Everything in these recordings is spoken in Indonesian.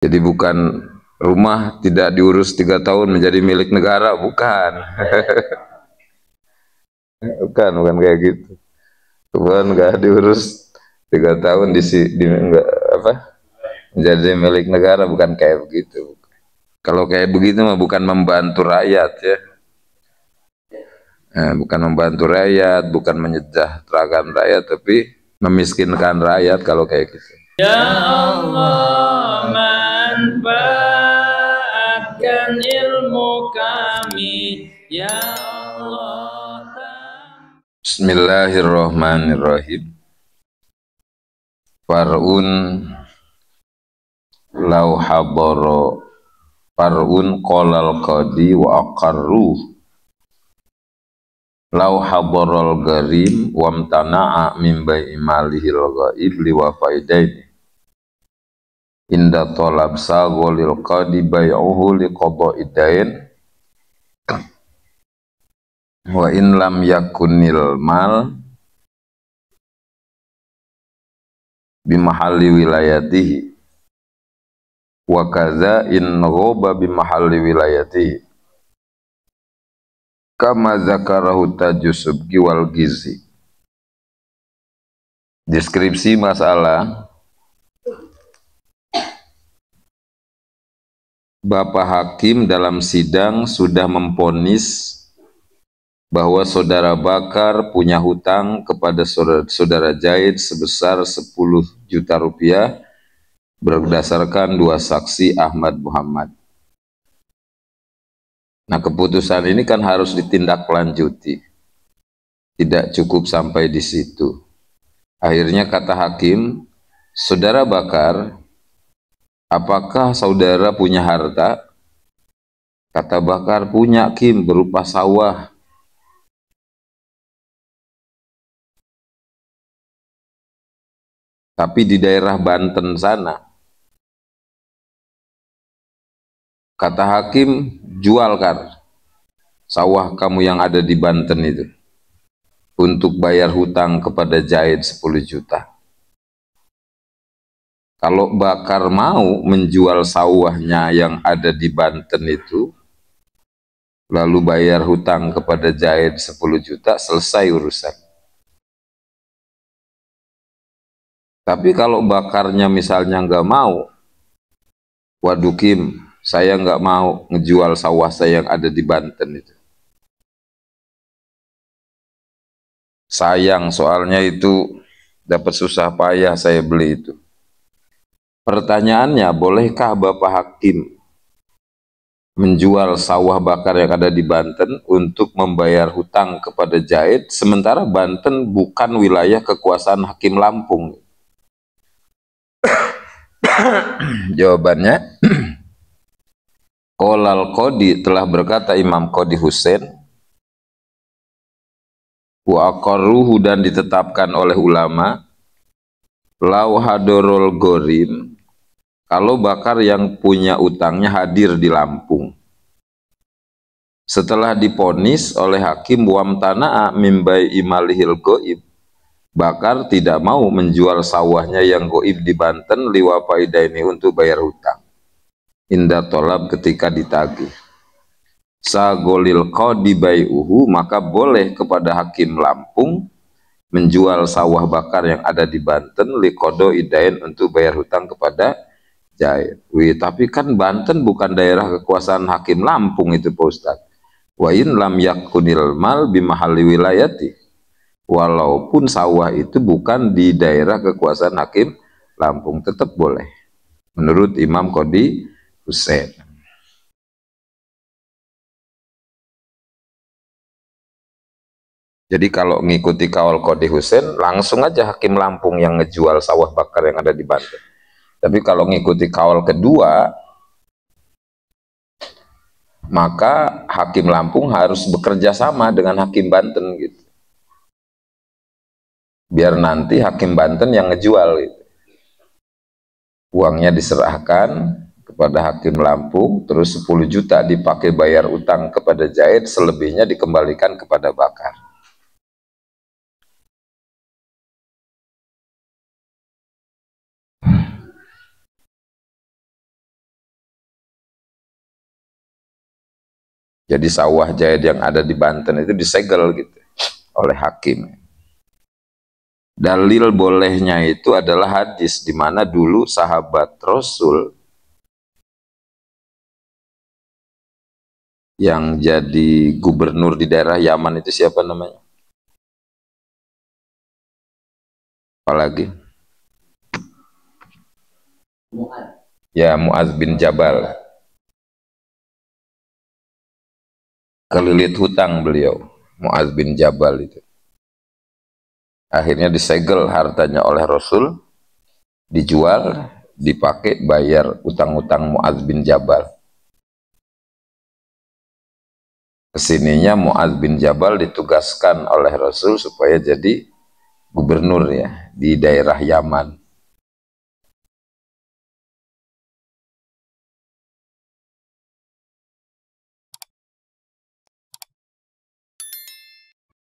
Jadi bukan rumah tidak diurus 3 tahun menjadi milik negara, bukan. bukan kayak gitu. Bukan, nggak diurus 3 tahun enggak apa menjadi milik negara, bukan kayak begitu. Kalau kayak begitu mah bukan membantu rakyat ya. Bukan membantu rakyat, bukan menyejahterakan rakyat, tapi memiskinkan rakyat kalau kayak gitu. Ya Allah, manfaatkan ilmu kami, ya Allah. Bismillahirrahmanirrahim. Far'un lau habara far'un qolal qadi wa aqarru lau habaral garim wamtana'a min bai'i malihil ghaib liwa faidaini inda tolab sagolil qadi bai'uhu liqada'i dain wa in lam yakunil mal bimahalli wilayatihi wa kadza in ghoba bimahalli wilayatihi kama zakarahu tajusubki wal gizi. Deskripsi masalah Bapak Hakim dalam sidang sudah memvonis bahwa saudara Bakar punya hutang kepada saudara Zaid sebesar 10 juta rupiah berdasarkan 2 saksi Ahmad Muhammad. Nah, keputusan ini kan harus ditindaklanjuti. Tidak cukup sampai di situ. Akhirnya kata hakim, saudara Bakar, apakah saudara punya harta? Kata Bakar, punya Kim, berupa sawah. Tapi di daerah Banten sana. Kata hakim, jual Kar, sawah kamu yang ada di Banten itu, untuk bayar hutang kepada Zaid 10 juta. Kalau Bakar mau menjual sawahnya yang ada di Banten itu, lalu bayar hutang kepada Zaid 10 juta, selesai urusan. Tapi kalau Bakarnya misalnya nggak mau, waduh Kim, saya nggak mau ngejual sawah saya yang ada di Banten itu. Sayang, soalnya itu dapat susah payah saya beli itu. Pertanyaannya, bolehkah Bapak Hakim menjual sawah Bakar yang ada di Banten untuk membayar hutang kepada Zaid, sementara Banten bukan wilayah kekuasaan Hakim Lampung? Jawabannya, Qolal Qodi, telah berkata Imam Qodi Husain, wa aqarruhu, dan ditetapkan oleh ulama, lau hadorol gorim, kalau Bakar yang punya utangnya hadir di Lampung, setelah diponis oleh hakim wamtana'a mimbai imalihil goib, Bakar tidak mau menjual sawahnya yang goib di Banten liwa faidaini untuk bayar hutang. Indah tolab, ketika ditagih. Sagolil qadi bai'uhu, maka boleh kepada hakim Lampung menjual sawah Bakar yang ada di Banten liqodo idain untuk bayar hutang kepada Zaid. Wih, tapi kan Banten bukan daerah kekuasaan hakim Lampung itu Pak Ustadz. Wa in lam yakunil mal bimahalli wilayati, walaupun sawah itu bukan di daerah kekuasaan hakim Lampung, tetap boleh menurut Imam Qodi Husain. Jadi kalau ngikuti kaul Qodi Husain, langsung aja hakim Lampung yang ngejual sawah Bakar yang ada di Banten. Tapi kalau ngikuti kaul kedua, maka hakim Lampung harus bekerja sama dengan hakim Banten gitu. Biar nanti hakim Banten yang ngejual gitu. Uangnya diserahkan kepada hakim Lampung, terus 10 juta dipakai bayar utang kepada Zaid, selebihnya dikembalikan kepada Bakar. Jadi sawah Jaid yang ada di Banten itu disegel gitu oleh hakim. Dalil bolehnya itu adalah hadis di mana dulu sahabat Rasul yang jadi gubernur di daerah Yaman itu siapa namanya? Apalagi? Ya, Mu'adz bin Jabal. Kelilit hutang beliau, Mu'adz bin Jabal itu. Akhirnya disegel hartanya oleh Rasul, dijual, dipakai bayar utang-utang Mu'adz bin Jabal. Kesininya Mu'adz bin Jabal ditugaskan oleh Rasul supaya jadi gubernur ya di daerah Yaman.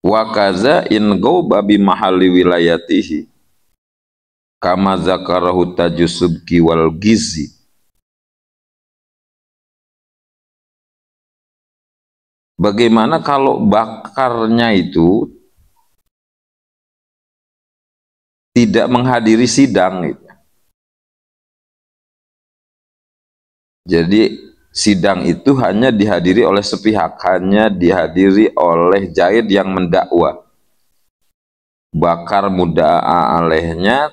Wa kaza in ghauba bi mahalli wilayatihi kama zakarahu tajusubki wal gizi. Bagaimana kalau bakarnya itu tidak menghadiri sidang gitu. Jadi sidang itu hanya dihadiri oleh sepihak, hanya dihadiri oleh Jaid yang mendakwa. Bakar muda'a alaihnya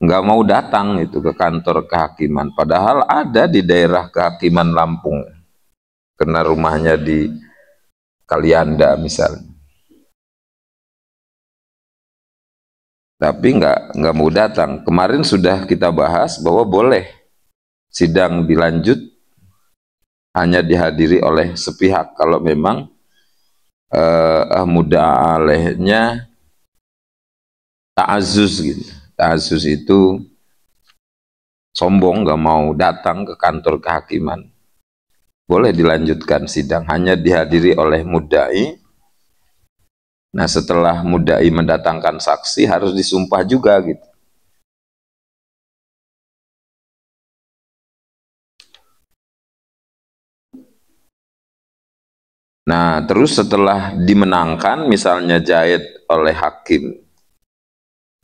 nggak mau datang itu ke kantor kehakiman, padahal ada di daerah kehakiman Lampung, karena rumahnya di Kalianda misalnya. Tapi nggak mau datang. Kemarin sudah kita bahas bahwa boleh sidang dilanjut hanya dihadiri oleh sepihak kalau memang muda alaihnya ta'azzuz gitu. Ta'azzuz itu sombong, nggak mau datang ke kantor kehakiman. Boleh dilanjutkan sidang, hanya dihadiri oleh mudda'i. Nah setelah mudda'i mendatangkan saksi harus disumpah juga gitu. Nah terus setelah dimenangkan misalnya Jaid oleh hakim,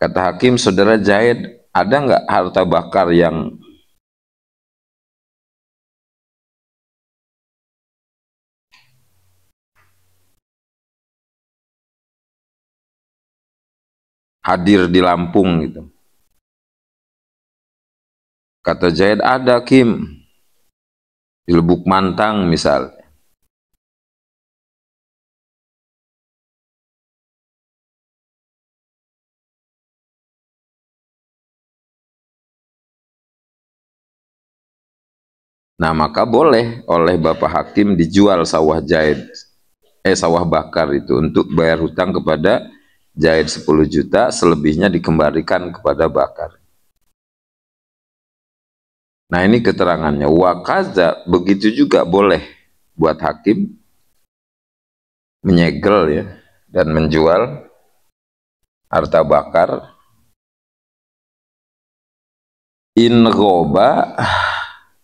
kata hakim, saudara Jaid, ada nggak harta bakar yang hadir di Lampung gitu? Kata Jaid, ada Kim, di Lubuk Mantang misal. Nah maka boleh oleh Bapak Hakim dijual sawah Jaid, sawah bakar itu untuk bayar hutang kepada Jaid 10 juta, selebihnya dikembalikan kepada bakar. Nah ini keterangannya. Wakaza, begitu juga boleh buat hakim menyegel ya dan menjual harta bakar in ghoba,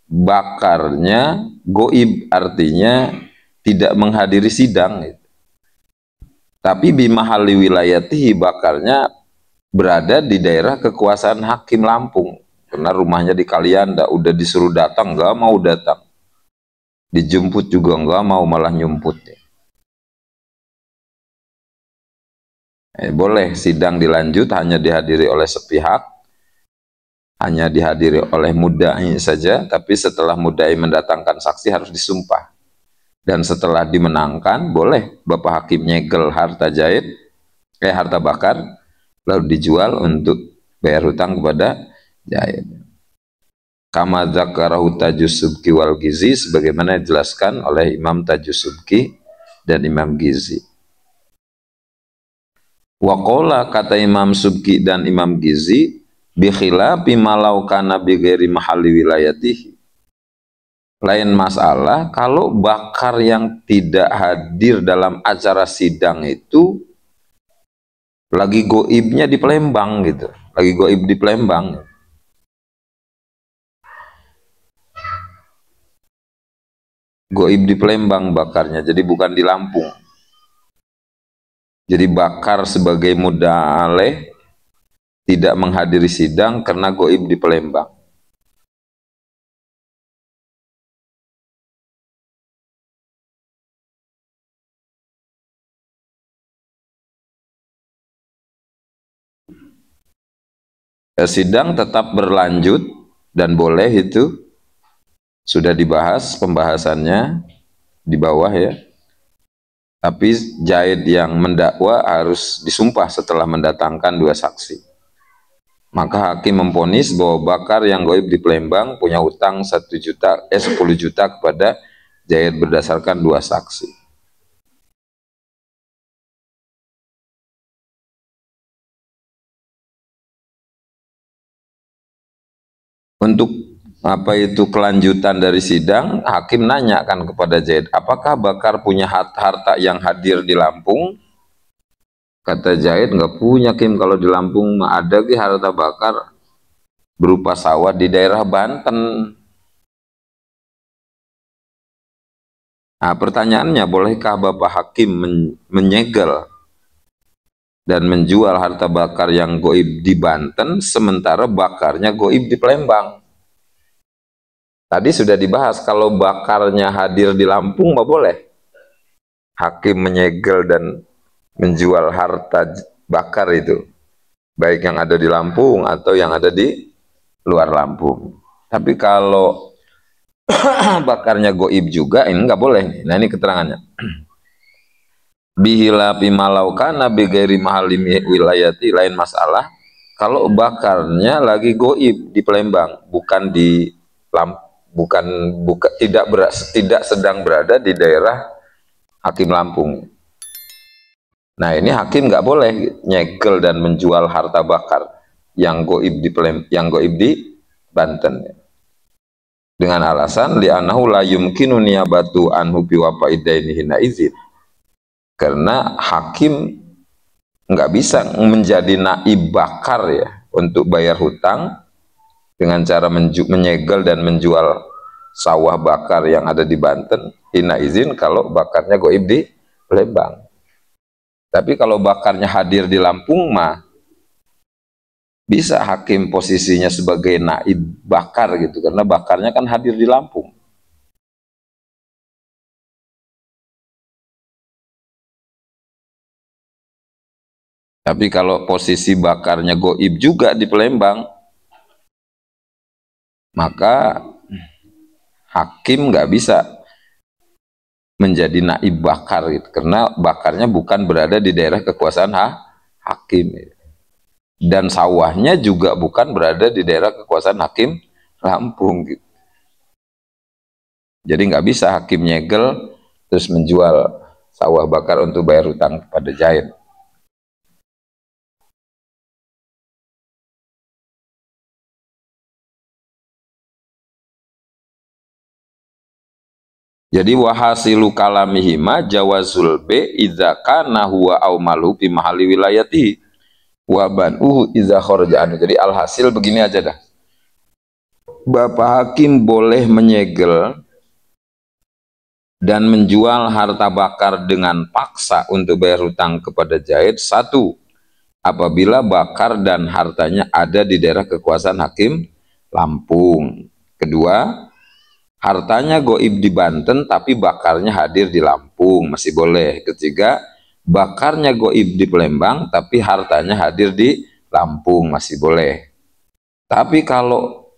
bakarnya goib, artinya tidak menghadiri sidang gitu. Tapi bimahali wilayatihi, bakarnya berada di daerah kekuasaan hakim Lampung, karena rumahnya di Kalianda, udah disuruh datang nggak mau datang, dijemput juga nggak mau, malah nyumput ya. Boleh sidang dilanjut hanya dihadiri oleh sepihak, hanya dihadiri oleh mudda'i saja, tapi setelah mudda'i mendatangkan saksi harus disumpah. Dan setelah dimenangkan boleh Bapak Hakim nyegel harta Jaid, harta bakar, lalu dijual untuk bayar hutang kepada Jaid. Kama dzakarahu Tajusubki wal Gizi, sebagaimana dijelaskan oleh Imam Tajusubki dan Imam Gizi. Waqala, kata Imam Subki dan Imam Gizi, bi khilafi malau kana bi ghairi mahalli wilayatihi. Lain masalah kalau bakar yang tidak hadir dalam acara sidang itu lagi goibnya di Palembang gitu, lagi goib di Palembang. Goib di Palembang bakarnya, jadi bukan di Lampung. Jadi bakar sebagai muda'aleh, tidak menghadiri sidang karena goib di Palembang. Sidang tetap berlanjut dan boleh, itu sudah dibahas pembahasannya di bawah ya. Tapi Zaid yang mendakwa harus disumpah setelah mendatangkan 2 saksi. Maka hakim memvonis bahwa bakar yang goib di Palembang punya utang 10 juta kepada Zaid berdasarkan 2 saksi. Untuk apa itu kelanjutan dari sidang, hakim nanya kan kepada Zaid, apakah bakar punya harta yang hadir di Lampung? Kata Zaid, nggak punya Kim, kalau di Lampung ada harta bakar berupa sawah di daerah Banten. Nah, pertanyaannya, bolehkah Bapak Hakim menyegel dan menjual harta bakar yang goib di Banten sementara bakarnya goib di Palembang? Tadi sudah dibahas, kalau bakarnya hadir di Lampung nggak boleh hakim menyegel dan menjual harta bakar itu, baik yang ada di Lampung atau yang ada di luar Lampung. Tapi kalau bakarnya goib juga, ini nggak boleh. Nah, ini keterangannya. Bihilapi malaukana bigairi mahalimi wilayati, lain masalah kalau bakarnya lagi goib di Palembang, bukan di tidak sedang berada di daerah hakim Lampung. Nah, ini hakim nggak boleh nyegel dan menjual harta bakar yang goib di Banten, dengan alasan li'annahu la yumkinu niyabatu anhu biwapa idaini hina izin, karena hakim nggak bisa menjadi naib bakar ya untuk bayar hutang dengan cara menyegel dan menjual sawah bakar yang ada di Banten hina izin kalau bakarnya goib di Palembang. Tapi kalau bakarnya hadir di Lampung mah bisa hakim posisinya sebagai naib bakar gitu, karena bakarnya kan hadir di Lampung. Tapi kalau posisi bakarnya goib juga di Palembang, maka hakim nggak bisa menjadi naib bakar gitu, karena bakarnya bukan berada di daerah kekuasaan hakim, dan sawahnya juga bukan berada di daerah kekuasaan hakim Lampung gitu. Jadi nggak bisa hakim nyegel terus menjual sawah bakar untuk bayar hutang kepada Zaid. Jadi wahasilu kalamihima jawazul be idza kana huwa au malu fi mahalli wilayati wa ban'uhu idza kharaja anhu. Jadi alhasil begini aja dah. Bapak hakim boleh menyegel dan menjual harta bakar dengan paksa untuk bayar hutang kepada Zaid. 1, apabila bakar dan hartanya ada di daerah kekuasaan hakim Lampung. 2, hartanya goib di Banten tapi bakarnya hadir di Lampung, masih boleh. 3, bakarnya goib di Palembang tapi hartanya hadir di Lampung, masih boleh. Tapi kalau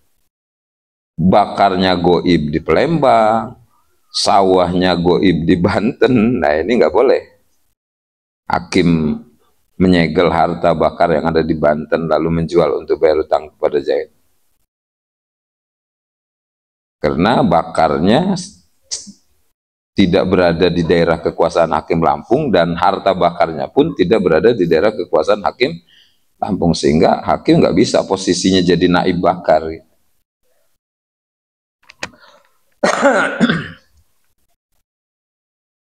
bakarnya goib di Palembang, sawahnya goib di Banten, nah ini nggak boleh hakim menyegel harta bakar yang ada di Banten lalu menjual untuk bayar hutang kepada Zaid. Karena bakarnya tidak berada di daerah kekuasaan hakim Lampung dan harta bakarnya pun tidak berada di daerah kekuasaan hakim Lampung, sehingga hakim nggak bisa posisinya jadi naib bakar.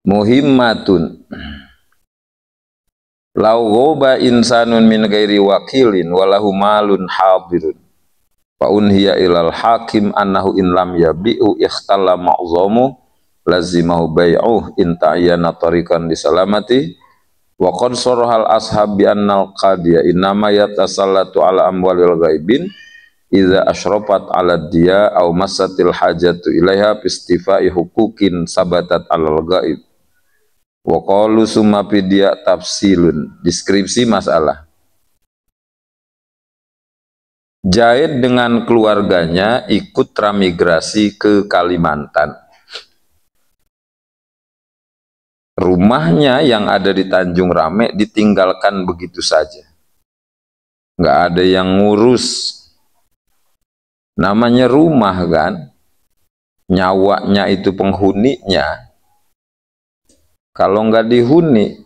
Muhimmatun lau ghoba insanun min ghairi wakilin walahu malun hadirun fa unhiya ilal hakim annahu in lam yabi'u ikhtalla ma'zamu lazimahu bai'uh in ta'ayyana tariqan disalamati wa qad sarahal ashab bi annal qadiya innama yatasallatu ala amwalil ghaibin idza asyrafat ala diya aw massatil hajatu ilaiha bistifai huquqin sabatat alal ghaib wa qalu summa fidia tafsilun. Deskripsi masalah. Zaid dengan keluarganya ikut transmigrasi ke Kalimantan. Rumahnya yang ada di Tanjung Rame ditinggalkan begitu saja. Nggak ada yang ngurus. Namanya rumah kan, nyawanya itu penghuninya. Kalau nggak dihuni,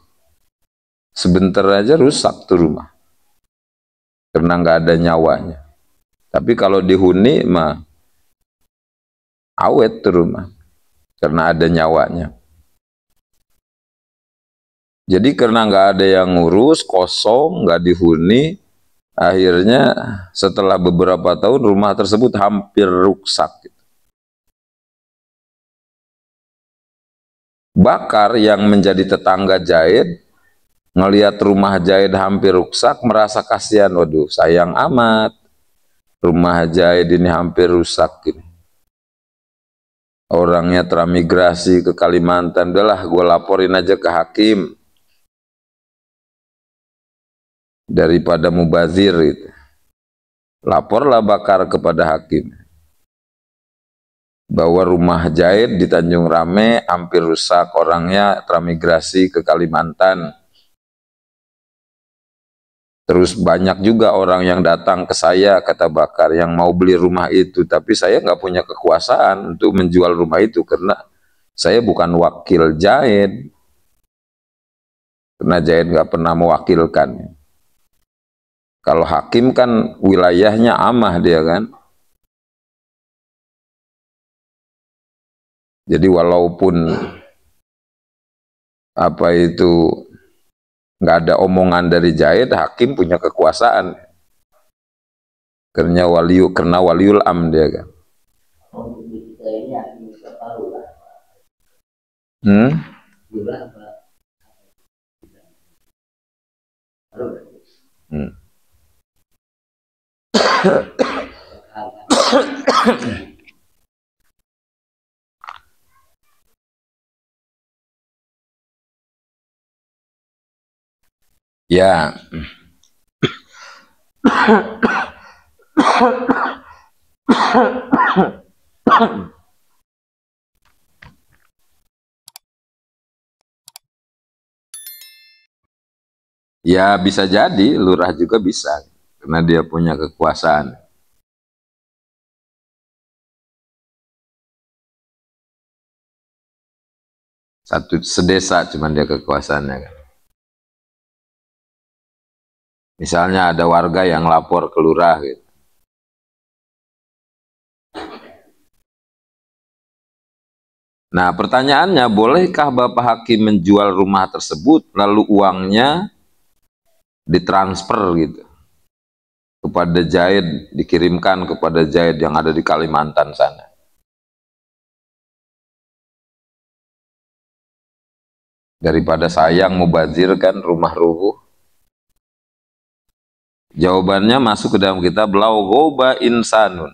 sebentar aja rusak tuh rumah. Karena nggak ada nyawanya. Tapi kalau dihuni mah awet tuh rumah karena ada nyawanya. Jadi karena nggak ada yang ngurus, kosong, nggak dihuni, akhirnya setelah beberapa tahun rumah tersebut hampir rusak. Bakar yang menjadi tetangga Zaid ngelihat rumah Zaid hampir rusak, merasa kasihan. Waduh, sayang amat. Rumah Zaid ini hampir rusak ini. Orangnya transmigrasi ke Kalimantan. Udahlah, gue laporin aja ke hakim. Daripada mubazir itu. Laporlah Bakar kepada hakim. Bahwa rumah Zaid di Tanjung Rame hampir rusak. Orangnya transmigrasi ke Kalimantan. Terus banyak juga orang yang datang ke saya, kata Bakar, yang mau beli rumah itu. Tapi saya nggak punya kekuasaan untuk menjual rumah itu karena saya bukan wakil Zaid. Karena Zaid nggak pernah mewakilkan. Kalau hakim kan wilayahnya amah dia kan. Jadi walaupun apa itu nggak ada omongan dari Zaid, hakim punya kekuasaan. Karena waliul am dia kan. Ya. Ya bisa jadi, lurah juga bisa. Karena dia punya kekuasaan. Satu sedesa cuman dia kekuasaannya kan. Misalnya ada warga yang lapor ke lurah gitu. Nah pertanyaannya, bolehkah Bapak Hakim menjual rumah tersebut lalu uangnya ditransfer gitu kepada Zaid, dikirimkan kepada Zaid yang ada di Kalimantan sana? Daripada sayang mubazir kan rumah rubuh. Jawabannya masuk ke dalam kitab Lau Ghoba Insanun.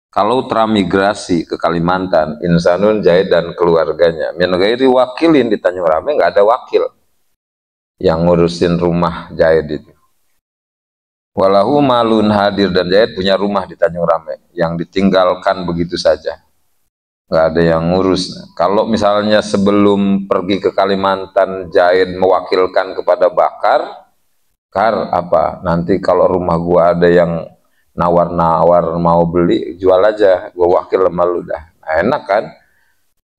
Kalau transmigrasi ke Kalimantan, Insanun Zaid dan keluarganya, min ghairi wakilin, di Tanjung Rame nggak ada wakil yang ngurusin rumah Zaid itu. Walahu malun hadir, dan Zaid punya rumah di Tanjung Rame yang ditinggalkan begitu saja, nggak ada yang ngurus. Kalau misalnya sebelum pergi ke Kalimantan Zaid mewakilkan kepada Bakar, apa nanti kalau rumah gua ada yang nawar-nawar mau beli, jual aja, gua wakil sama lu dah. Nah, enak kan?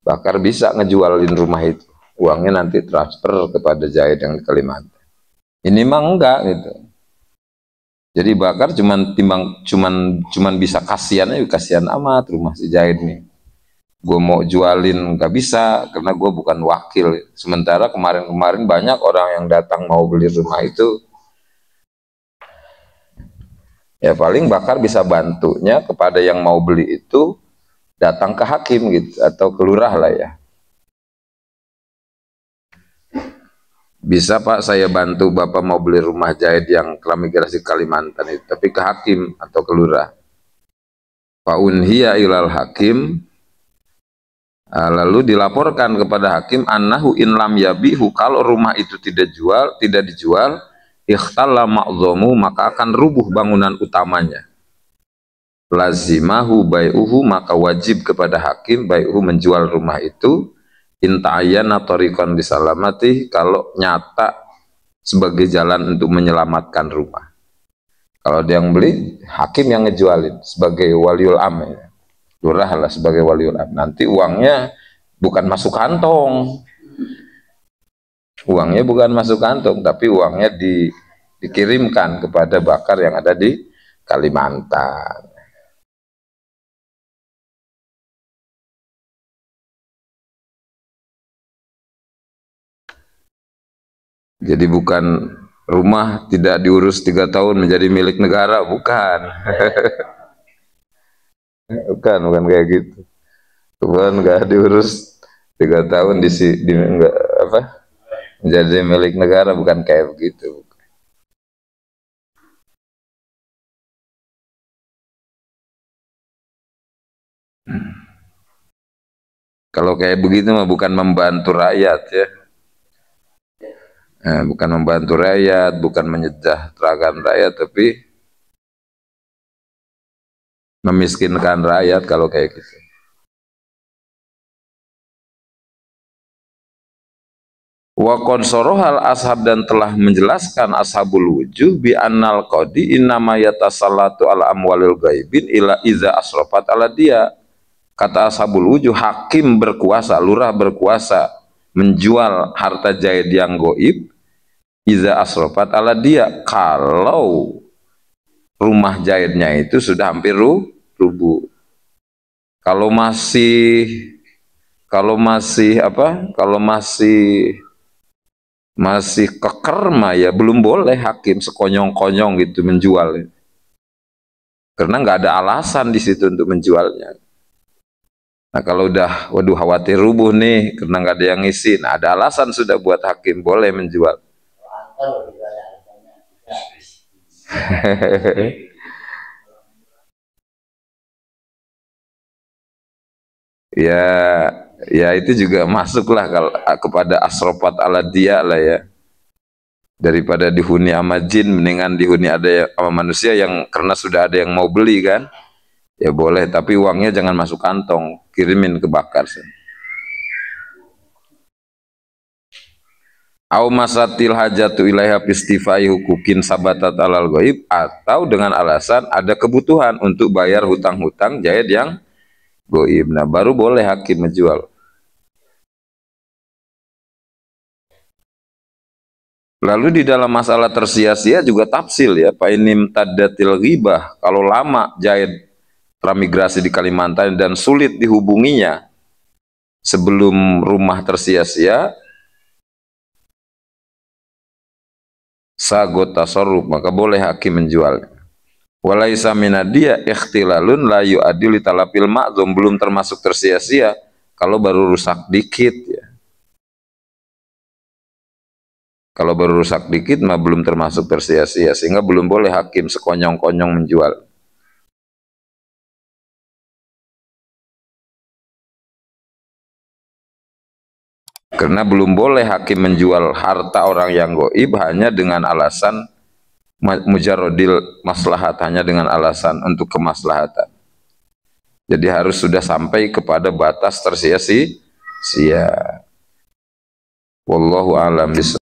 Bakar bisa ngejualin rumah itu, uangnya nanti transfer kepada Zaid yang di Kalimantan. Ini mah enggak gitu. Jadi Bakar cuman bisa kasihan aja, kasihan amat rumah si Zaid nih. Gue mau jualin nggak bisa karena gue bukan wakil. Sementara kemarin banyak orang yang datang mau beli rumah itu. Ya paling Bakar bisa bantunya kepada yang mau beli itu datang ke hakim gitu atau ke lurah lah ya. bisa Pak saya bantu Bapak mau beli rumah jahit yang transmigrasi Kalimantan itu, tapi ke hakim atau ke lurah. Faunhiya ilal hakim, lalu dilaporkan kepada hakim annahu in lam yabihu, kalau rumah itu tidak dijual, ikhtalla ma'dhamu, maka akan rubuh bangunan utamanya. Lazimahu bai'uhu, maka wajib kepada hakim bai'uhu, menjual rumah itu, inta'ayyana tariqan lisalamati, kalau nyata sebagai jalan untuk menyelamatkan rumah. Kalau dia yang beli, hakim yang ngejualin sebagai waliul am, ya. Lurah lah sebagai waliul am. Nanti uangnya bukan masuk kantong. Uangnya bukan masuk kantong, tapi uangnya dikirimkan kepada bakar yang ada di Kalimantan. Jadi bukan rumah tidak diurus 3 tahun menjadi milik negara, bukan. bukan kayak gitu. Bukan, nggak diurus 3 tahun enggak, menjadi milik negara, bukan kayak begitu. Kalau kayak begitu mah bukan membantu rakyat, ya. Bukan membantu rakyat, bukan menyejahterakan rakyat, tapi memiskinkan rakyat kalau kayak gitu. Wa qad sorohal ashab, dan telah menjelaskan ashabul wujuh bi annal qadi innama yatasallatu ala amwalil ghaibin ila iza asrafat ala dia. Kata ashabul wujuh, hakim berkuasa, lurah berkuasa menjual harta jahit yang goib iza asrofat ala dia, kalau rumah jahitnya itu sudah hampir rubuh. Kalau masih keker mah ya belum boleh hakim sekonyong-konyong gitu menjual, karena nggak ada alasan di situ untuk menjualnya. Nah kalau udah waduh khawatir rubuh nih karena nggak ada yang ngisi, nah ada alasan sudah buat hakim boleh menjual. ya itu juga masuklah kalau kepada asrofat ala dia lah, ya. Daripada dihuni sama jin, mendingan dihuni ada sama manusia yang karena sudah ada yang mau beli kan, ya boleh, tapi uangnya jangan masuk kantong, kirimin ke bakar. Au masatil hajatu ilaiha pistifai hukukin sabatat alal goib, atau dengan alasan ada kebutuhan untuk bayar hutang-hutang jahit yang goib, nah baru boleh hakim menjual. Lalu di dalam masalah tersia-sia juga tafsil, ya. Fa inim tadatil ghibah, kalau lama jahit transmigrasi di Kalimantan dan sulit dihubunginya sebelum rumah tersia-sia, sagot tasarruf, maka boleh hakim menjualnya. Walaisa minadia ikhtilalun la yu'adil talapil ma'zum, belum termasuk tersia-sia kalau baru rusak dikit, ya. Kalau baru rusak dikit mah belum termasuk tersia-sia, sehingga belum boleh hakim sekonyong-konyong menjual. Karena belum boleh hakim menjual harta orang yang goib hanya dengan alasan mujarrodil maslahat, hanya dengan alasan untuk kemaslahatan. Jadi harus sudah sampai kepada batas tersia-sia. Wallahu a'lam bishawab.